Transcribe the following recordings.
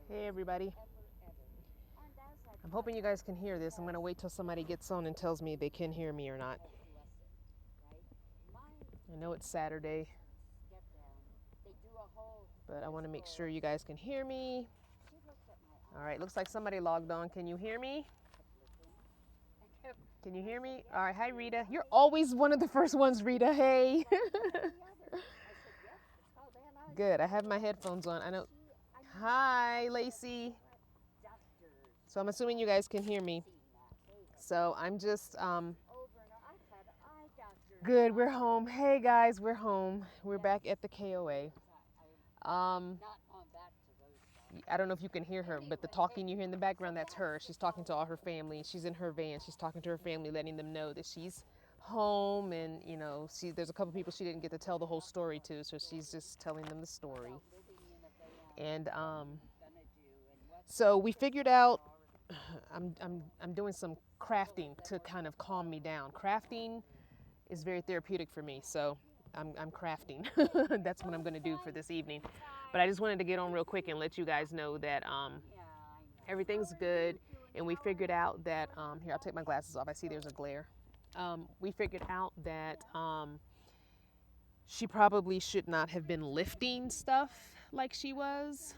Hey everybody. I'm hoping you guys can hear this. I'm going to wait till somebody gets on and tells me they can hear me or not. I know it's Saturday, but I want to make sure you guys can hear me. All right, looks like somebody logged on. Can you hear me? Can you hear me? All right, hi Rita. You're always one of the first ones, Rita. Hey. Good. I have my headphones on. I know. Hi, Lacey. So I'm assuming you guys can hear me. So I'm just good. We're home. Hey guys, we're home. We're back at the KOA. I don't know if you can hear her, but the talking you hear in the background, that's her. She's talking to all her family. She's in her van. She's talking to her family, letting them know that she's home. And, you know, there's a couple people she didn't get to tell the whole story to, so she's just telling them the story. And so we figured out, I'm doing some crafting to kind of calm me down. Crafting is very therapeutic for me, so I'm crafting. That's what I'm going to do for this evening. But I just wanted to get on real quick and let you guys know that everything's good, and we figured out that here, I'll take my glasses off. I see there's a glare. We figured out that she probably should not have been lifting stuff like she was.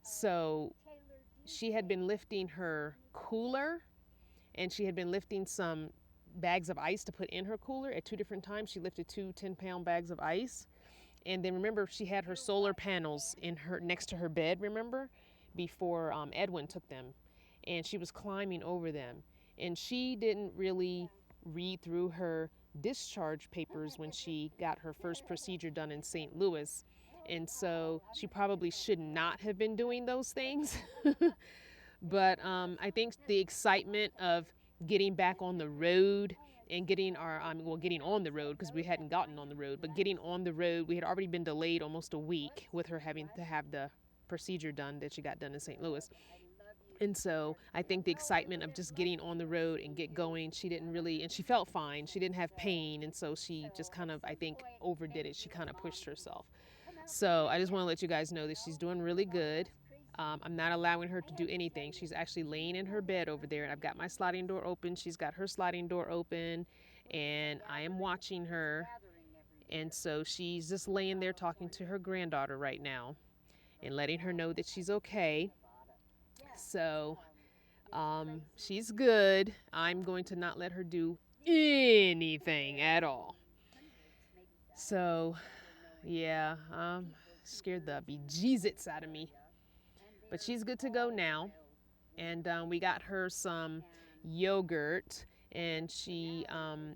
So she had been lifting her cooler, and she had been lifting some bags of ice to put in her cooler at 2 different times. She lifted 2 10-pound bags of ice. And then remember, she had her solar panels in her next to her bed, remember, before Edwin took them. And she was climbing over them. And she didn't really read through her discharge papers when she got her first procedure done in St. Louis. And so she probably should not have been doing those things. But I think the excitement of getting back on the road and getting getting on the road, because we hadn't gotten on the road, but getting on the road, we had already been delayed almost a week with her having to have the procedure done that she got done in St. Louis. And so I think the excitement of just getting on the road and get going, she didn't really, and she felt fine. She didn't have pain. And so she just kind of, I think, overdid it. She kind of pushed herself. So I just want to let you guys know that she's doing really good. I'm not allowing her to do anything. She's actually laying in her bed over there, and I've got my sliding door open. She's got her sliding door open, and I am watching her. And so she's just laying there talking to her granddaughter right now and letting her know that she's okay. So she's good. I'm going to not let her do anything at all. So, yeah, scared the bejesus out of me. But she's good to go now. And we got her some yogurt, and she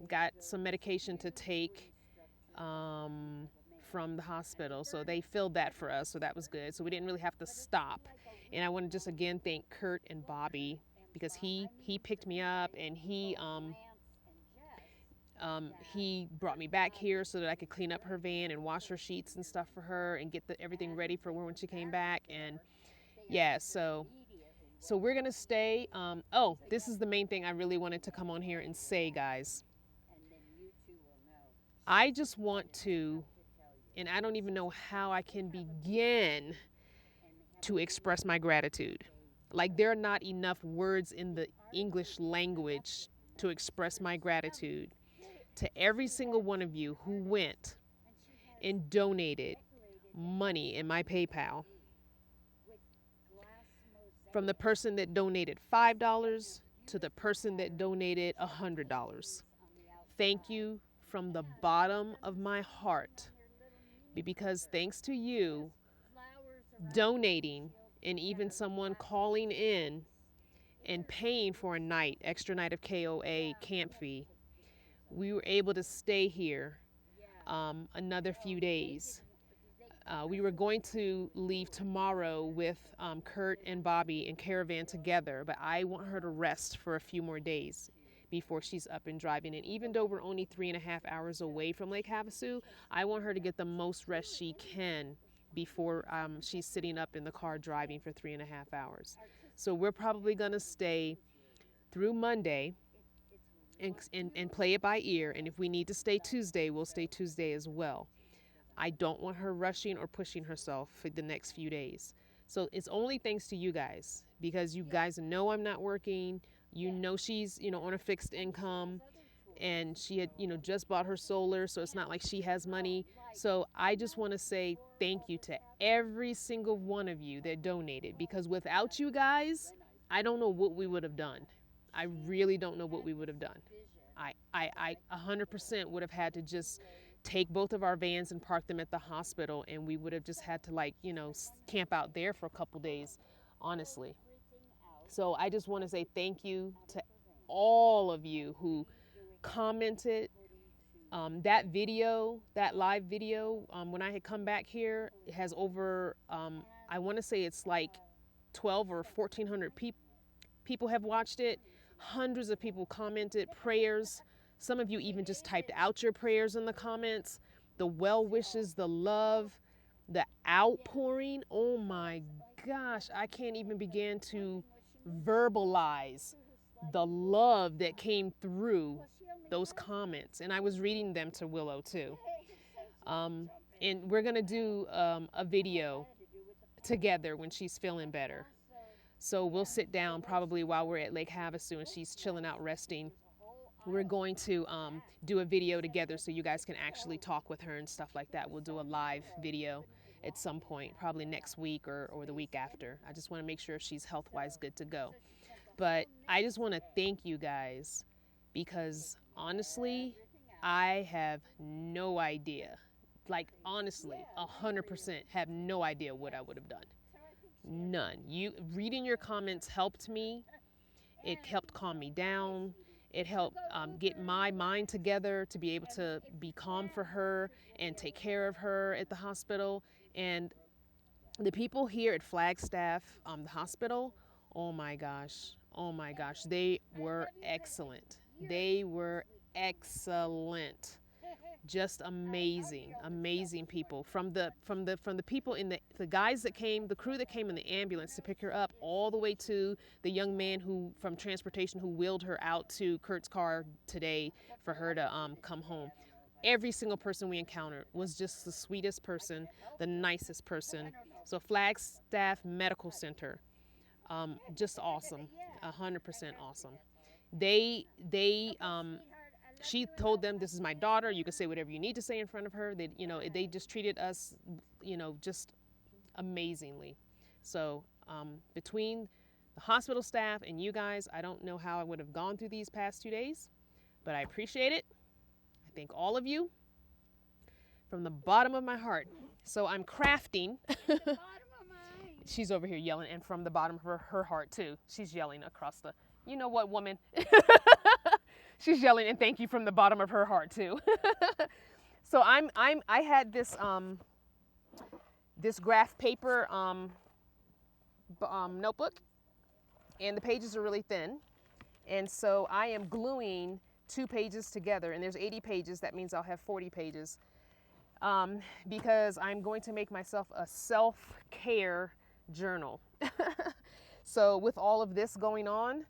got some medication to take from the hospital. So they filled that for us, so that was good. So we didn't really have to stop. And I want to just again thank Kurt and Bobby, because he picked me up, and he brought me back here so that I could clean up her van and wash her sheets and stuff for her and get everything ready for her when she came back. And yeah, so we're gonna stay. Oh, this is the main thing I really wanted to come on here and say, guys. I just want to, and I don't even know how I can begin to express my gratitude. Like, there are not enough words in the English language to express my gratitude to every single one of you who went and donated money in my PayPal. From the person that donated $5 to the person that donated $100. Thank you from the bottom of my heart, because thanks to you donating, and even someone calling in and paying for a extra night of KOA camp fee, we were able to stay here another few days. We were going to leave tomorrow with Kurt and Bobby in caravan together, but I want her to rest for a few more days before she's up and driving. And even though we're only 3.5 hours away from Lake Havasu, I want her to get the most rest she can before she's sitting up in the car driving for 3.5 hours. So we're probably going to stay through Monday and play it by ear. And if we need to stay Tuesday, we'll stay Tuesday as well. I don't want her rushing or pushing herself for the next few days. So it's only thanks to you guys, because you guys know I'm not working. You know she's, on a fixed income, and she had, just bought her solar, so it's not like she has money. So I just want to say thank you to every single one of you that donated, because without you guys, I don't know what we would have done. I really don't know what we would have done. I 100% would have had to just take both of our vans and park them at the hospital, and we would have just had to, like, camp out there for a couple days, honestly. So I just want to say thank you to all of you who commented. That video, that live video, when I had come back here, it has over, I want to say it's like 12 or 1,400 people have watched it. Hundreds of people commented, prayers. Some of you even just typed out your prayers in the comments. The well wishes, the love, the outpouring. Oh my gosh, I can't even begin to verbalize the love that came through those comments. And I was reading them to Willow too. And we're going to do a video together when she's feeling better. So we'll sit down probably while we're at Lake Havasu and she's chilling out resting. We're going to do a video together so you guys can actually talk with her and stuff like that. We'll do a live video at some point, probably next week or the week after. I just want to make sure she's health-wise good to go. But I just want to thank you guys, because honestly, I have no idea. Like, honestly, 100% have no idea what I would have done. None. You reading your comments helped me. It helped calm me down. It helped get my mind together to be able to be calm for her and take care of her at the hospital. And the people here at Flagstaff, the hospital, oh my gosh, they were excellent. They were excellent. Just amazing, amazing people. From the people in the guys that came, the crew that came in the ambulance to pick her up, all the way to the young man who from transportation who wheeled her out to Kurt's car today for her to come home. Every single person we encountered was just the sweetest person, the nicest person. So Flagstaff Medical Center, just awesome, 100% awesome. She told them, this is my daughter. You can say whatever you need to say in front of her. They just treated us, just amazingly. So between the hospital staff and you guys, I don't know how I would have gone through these past 2 days, but I appreciate it. I thank all of you from the bottom of my heart. So I'm crafting. She's over here yelling, and from the bottom of her heart too. She's yelling across the, you know what, woman? She's yelling, and thank you from the bottom of her heart too. So I had this this graph paper notebook, and the pages are really thin, and so I am gluing 2 pages together, and there's 80 pages. That means I'll have 40 pages, because I'm going to make myself a self-care journal. So with all of this going on,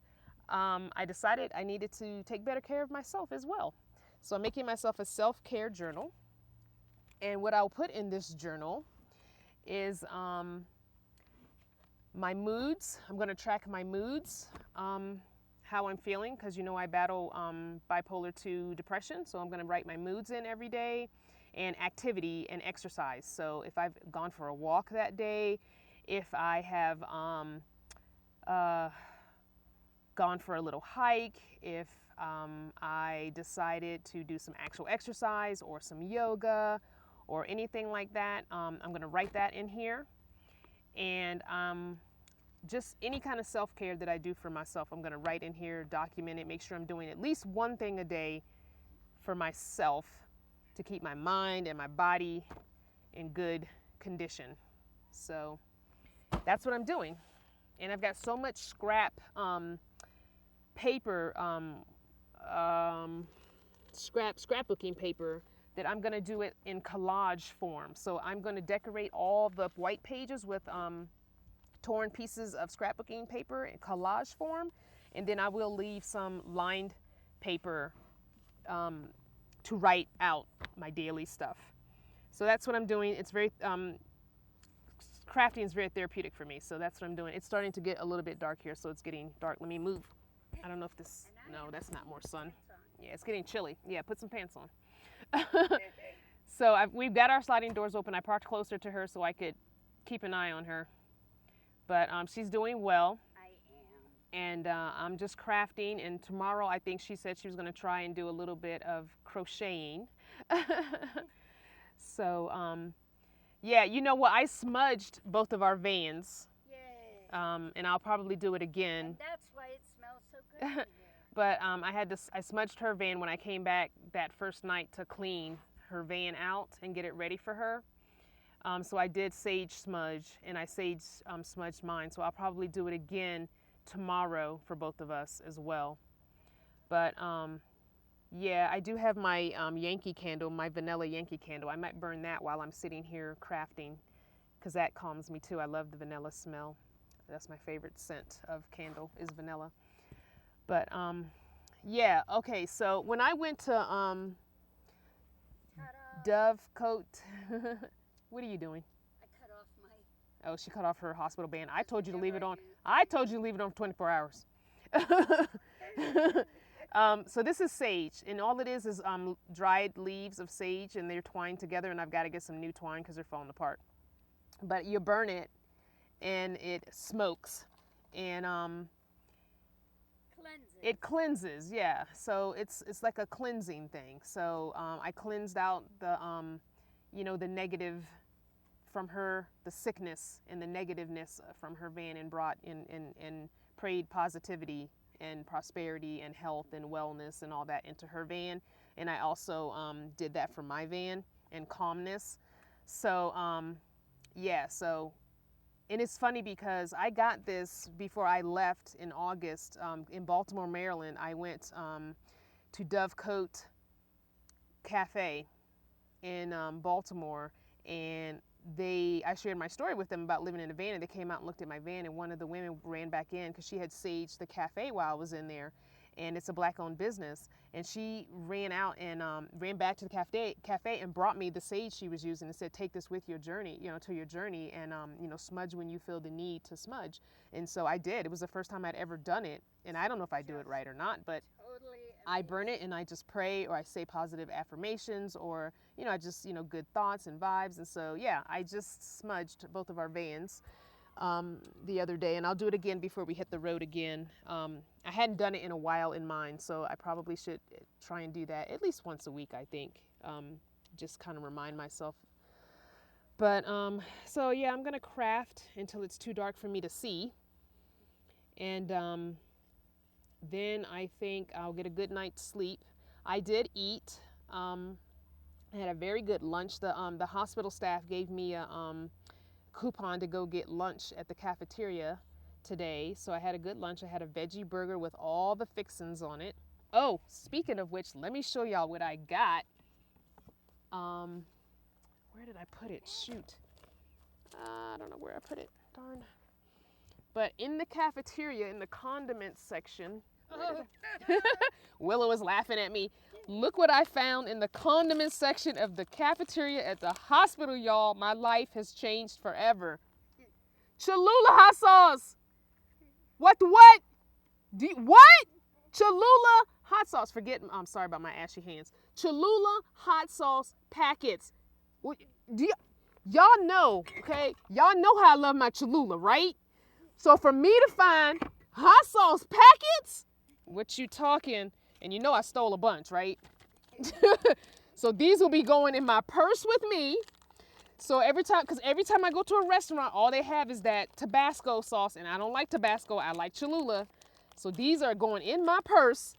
I decided I needed to take better care of myself as well. So I'm making myself a self-care journal. And what I'll put in this journal is my moods. I'm going to track my moods, how I'm feeling, because I battle bipolar 2 depression. So I'm going to write my moods in every day, and activity and exercise. So if I've gone for a walk that day, if I have gone for a little hike, if I decided to do some actual exercise or some yoga or anything like that, I'm going to write that in here. And just any kind of self-care that I do for myself, I'm going to write in here, document it, make sure I'm doing at least one thing a day for myself to keep my mind and my body in good condition. So that's what I'm doing. And I've got so much scrap paper, scrapbooking paper, that I'm going to do it in collage form. So I'm going to decorate all the white pages with torn pieces of scrapbooking paper in collage form, and then I will leave some lined paper to write out my daily stuff. So that's what I'm doing. It's very, crafting is very therapeutic for me. So that's what I'm doing. It's starting to get a little bit dark here, so it's getting dark. Let me move. I don't know if this, no, that's not more sun. Yeah, it's getting chilly. Yeah, put some pants on. So we've got our sliding doors open. I parked closer to her so I could keep an eye on her. But she's doing well. And I'm just crafting, and tomorrow I think she said she was going to try and do a little bit of crocheting. So yeah, you know what, I smudged both of our vans. Yay. And I'll probably do it again. And that's why it smells so good in here. But I smudged her van when I came back that first night to clean her van out and get it ready for her. So I did sage smudge, and I sage smudged mine, so I'll probably do it again tomorrow for both of us as well. But yeah, I do have my Yankee candle, my vanilla Yankee candle. I might burn that while I'm sitting here crafting, because that calms me too. I love the vanilla smell. That's my favorite scent of candle, is vanilla. But yeah, okay, so when I went to Dove Coat, what are you doing? Oh, she cut off her hospital band. I told you to leave it on. I told you to leave it on for 24 hours. So this is sage, and all it is dried leaves of sage, and they're twined together, and I've got to get some new twine because they're falling apart. But you burn it, and it smokes, and it cleanses, yeah. So it's like a cleansing thing. So I cleansed out the you know, the negative from her, the sickness and the negativeness from her van, and brought in and prayed positivity and prosperity and health and wellness and all that into her van. And I also did that for my van, and calmness. So yeah, so, and it's funny because I got this before I left in August. In Baltimore, Maryland, I went to Dove Coat Cafe in Baltimore, and I shared my story with them about living in a van, and they came out and looked at my van, and one of the women ran back in because she had saged the cafe while I was in there, and it's a black-owned business, and she ran out and ran back to the cafe and brought me the sage she was using and said, take this with your journey, you know, to your journey, and you know, smudge when you feel the need to smudge. And so I did. It was the first time I'd ever done it, and I don't know if I do it right or not, but I burn it and I just pray, or I say positive affirmations, or, you know, I just, you know, good thoughts and vibes. And so, yeah, I just smudged both of our vans the other day, and I'll do it again before we hit the road again. I hadn't done it in a while in mine, so I probably should try and do that at least once a week, I think. Just kind of remind myself. But, so yeah, I'm going to craft until it's too dark for me to see. And, then I think I'll get a good night's sleep. I did eat. I had a very good lunch. The hospital staff gave me a coupon to go get lunch at the cafeteria today. So I had a good lunch. I had a veggie burger with all the fixings on it. Oh, speaking of which, let me show y'all what I got. Where did I put it? Shoot. I don't know where I put it. Darn. But in the cafeteria, in the condiments section, Willow is laughing at me. Look what I found in the condiments section of the cafeteria at the hospital, y'all. My life has changed forever. Cholula hot sauce. What? What? Cholula hot sauce. I'm sorry about my ashy hands. Cholula hot sauce packets. Y'all know, okay? Y'all know how I love my Cholula, right? So for me to find hot sauce packets, what you talking? And you know I stole a bunch, right? So these will be going in my purse with me. So every time I go to a restaurant, all they have is that Tabasco sauce, and I don't like Tabasco, I like Cholula. So these are going in my purse.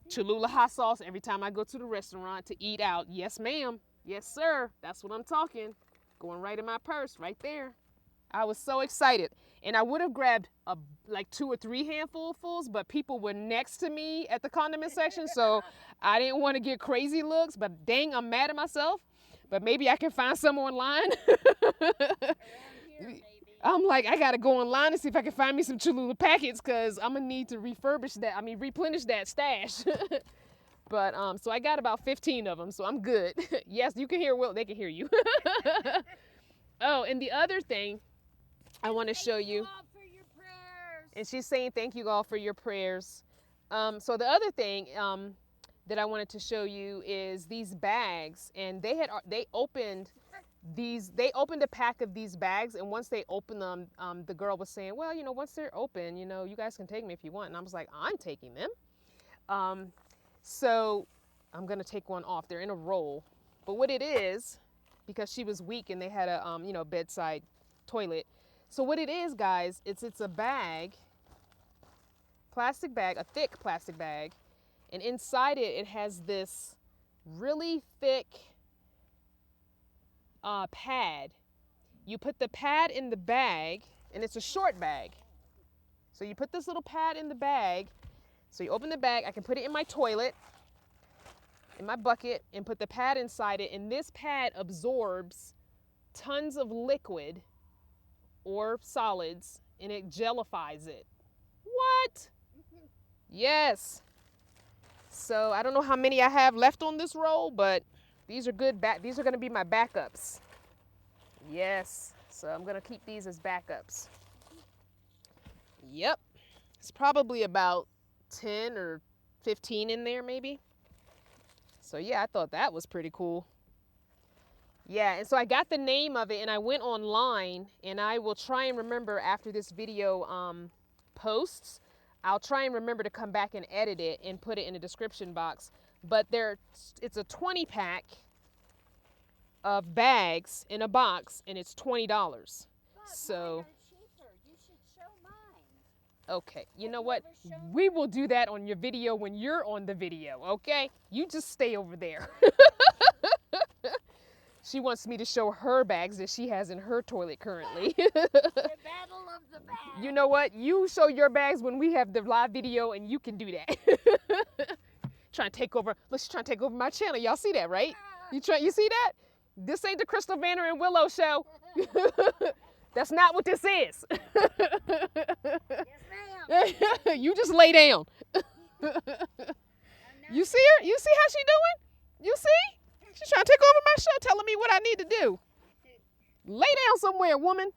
Cholula hot sauce every time I go to the restaurant to eat out. Yes, ma'am. Yes, sir. That's what I'm talking. Going right in my purse, right there. I was so excited. And I would have grabbed like 2 or 3 handfuls, but people were next to me at the condiment section, so I didn't want to get crazy looks, but dang, I'm mad at myself. But maybe I can find some online. I'm like, I got to go online and see if I can find me some Cholula packets, because I'm going to need to replenish that stash. But so I got about 15 of them, so I'm good. Yes, you can hear Will. They can hear you. Oh, and the other thing I want to show you. Thank you all for your prayers. And she's saying thank you all for your prayers. So the other thing that I wanted to show you is these bags, and they opened a pack of these bags, and once they opened them, the girl was saying, well, you know, once they're open, you know, you guys can take them if you want. And I was like, I'm taking them. So I'm gonna take one off. They're in a roll, but what it is, because she was weak and they had a you know, bedside toilet. So what it is, guys, it's a bag, plastic bag, a thick plastic bag, and inside it has this really thick pad. You put the pad in the bag, and it's a short bag. So you put this little pad in the bag. So you open the bag. I can put it in my toilet, in my bucket, and put the pad inside it. And this pad absorbs tons of liquid or solids, and it gelifies it. What? Yes. So I don't know how many I have left on this roll, but these are good. These are going to be my backups. Yes. So I'm going to keep these as backups. Yep. It's probably about 10 or 15 in there maybe. So yeah, I thought that was pretty cool. Yeah, and so I got the name of it and I went online, and I will try and remember after this video posts, I'll try and remember to come back and edit it and put it in the description box. But it's a 20 pack of bags in a box, and it's $20. But So mine are cheaper. You should show mine. okay, you Have know you what? ever shown We will do that on your video when you're on the video, okay? You just stay over there. She wants me to show her bags that she has in her toilet currently. The battle of the bags. You know what? You show your bags when we have the live video, and you can do that. Trying to take over. Look, she's trying to take over my channel. Y'all see that, right? You see that? This ain't the Crystal Vanner and Willow show. That's not what this is. Yes, ma'am. You just lay down. You see her? You see how she doing? You see? She's trying to take over my show, telling me what I need to do. Lay down somewhere, woman.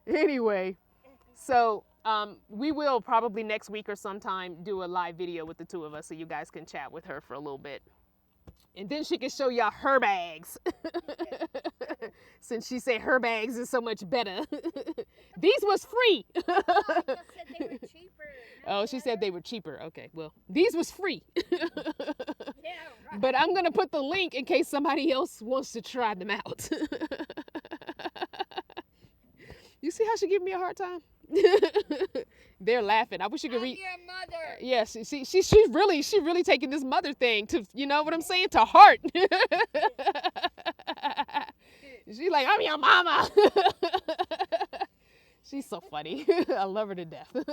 Anyway, so we will probably next week or sometime do a live video with the two of us so you guys can chat with her for a little bit. And then she can show y'all her bags. Since she said her bags is so much better. These was free. Oh, I just said they were cheaper. Oh, she said they were cheaper. Okay, well, these was free. Yeah, right. But I'm going to put the link in case somebody else wants to try them out. You see how she giving me a hard time? They're laughing. I wish you could I'm read. your mother. Yes, she's really taking this mother thing to, you know what I'm saying, to heart. She's like, I'm your mama. She's so funny. I love her to death. Yeah.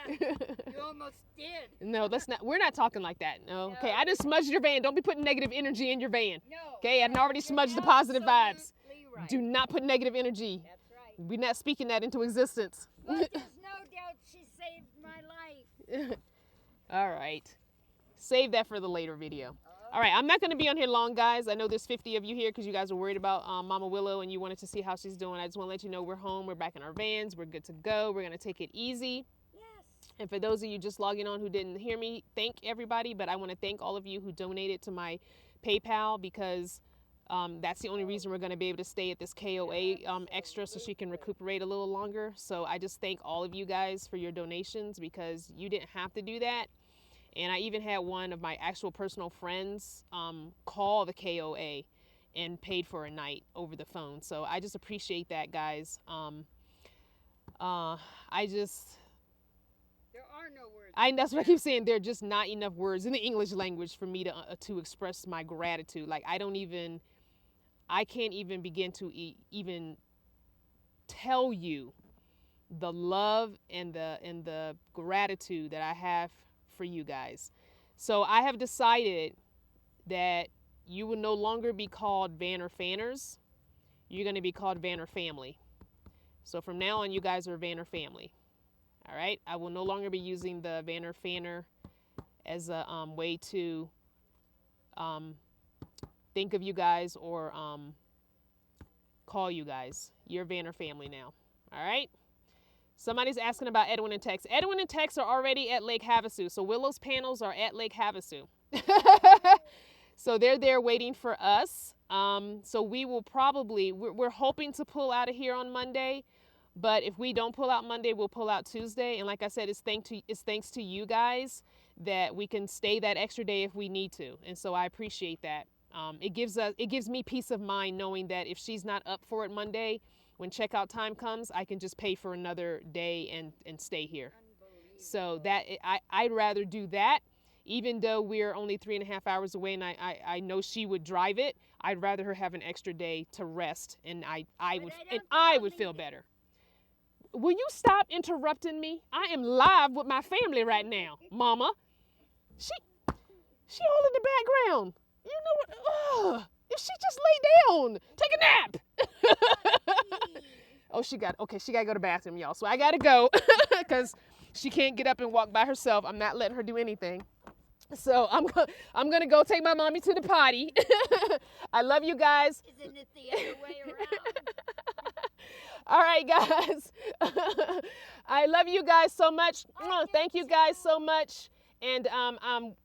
You almost did. No, we're not talking like that. No. Okay, No. I just smudged your van. Don't be putting negative energy in your van. No. Okay, I've already you're smudged the positive vibes. absolutely right. Do not put negative energy. That's right. We're not speaking that into existence. But there's no doubt she saved my life. All right. Save that for the later video. All right, I'm not going to be on here long, guys. I know there's 50 of you here because you guys are worried about Momma Willow and you wanted to see how she's doing. I just want to let you know we're home. We're back in our vans. We're good to go. We're going to take it easy. Yes. And for those of you just logging on who didn't hear me, thank everybody. But I want to thank all of you who donated to my PayPal because that's the only reason we're going to be able to stay at this KOA extra so she can recuperate a little longer. So I just thank all of you guys for your donations because you didn't have to do that. And I even had one of my actual personal friends call the KOA and paid for a night over the phone. So I just appreciate that, guys. There are no words. That's what I keep saying. There are just not enough words in the English language for me to express my gratitude. Like I can't even begin to even tell you the love and the gratitude that I have for you guys. So I have decided that you will no longer be called Vanner Fanners. You're going to be called Vanner Family. So from now on, you guys are Vanner Family. All right. I will no longer be using the Vanner Fanner as a way to think of you guys or call you guys. You're Vanner family now. All right. Somebody's asking about Edwin and Tex. Edwin and Tex are already at Lake Havasu. So Willow's panels are at Lake Havasu. So they're there waiting for us. So we will probably, we're hoping to pull out of here on Monday. But if we don't pull out Monday, we'll pull out Tuesday. And like I said, it's thanks to you guys that we can stay that extra day if we need to. And so I appreciate that. It gives me peace of mind knowing that if she's not up for it Monday, when checkout time comes, I can just pay for another day and stay here. So that I'd rather do that, even though we're only 3.5 hours away, and I know she would drive it. I'd rather her have an extra day to rest, and I would feel better. Will you stop interrupting me? I am live with my family right now, Mama. She all in the background. You know what? If she just lay down, take a nap. Oh, she got to go to the bathroom, y'all. So I got to go because she can't get up and walk by herself. I'm not letting her do anything. So I'm going to go take my mommy to the potty. I love you guys. Isn't it the other way around? All right, guys. I love you guys so much. Thank you guys so much. And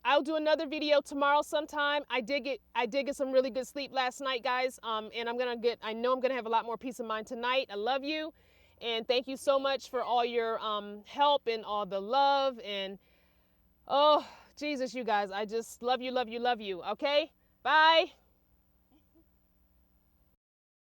I'll do another video tomorrow sometime. I did get some really good sleep last night, guys. And I know I'm gonna have a lot more peace of mind tonight. I love you, and thank you so much for all your help and all the love. And oh, Jesus, you guys, I just love you, love you, love you. Okay, bye.